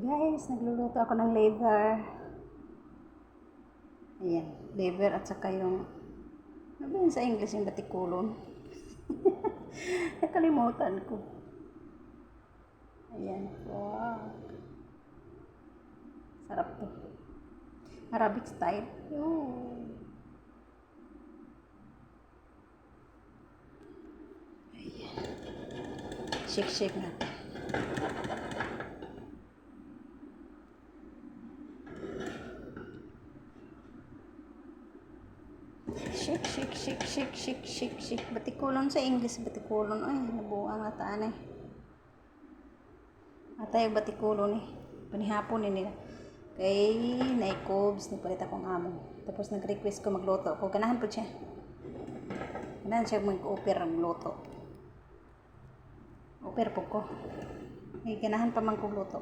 Guys, nagluluto ako ng liver. Ayan, liver at saka yung, ano ba yun sa English, yung batikulon? Nakalimutan ko. Ayan, wow. Sarap to. Arabic style. Yoo. Ayan. Shake-shake natin. Shake. Batikulon sa English, batikulon. Ay, nabuang na taan eh. Atay batikulon eh. Panihapon ni nila. Kay naikobs, nagpalit akong amo. Tapos nag-request ko magluto. Kung ganahan po siya. Ganahan siya mag-offer ang luto. Offer po ko. May ganahan pa man kong luto.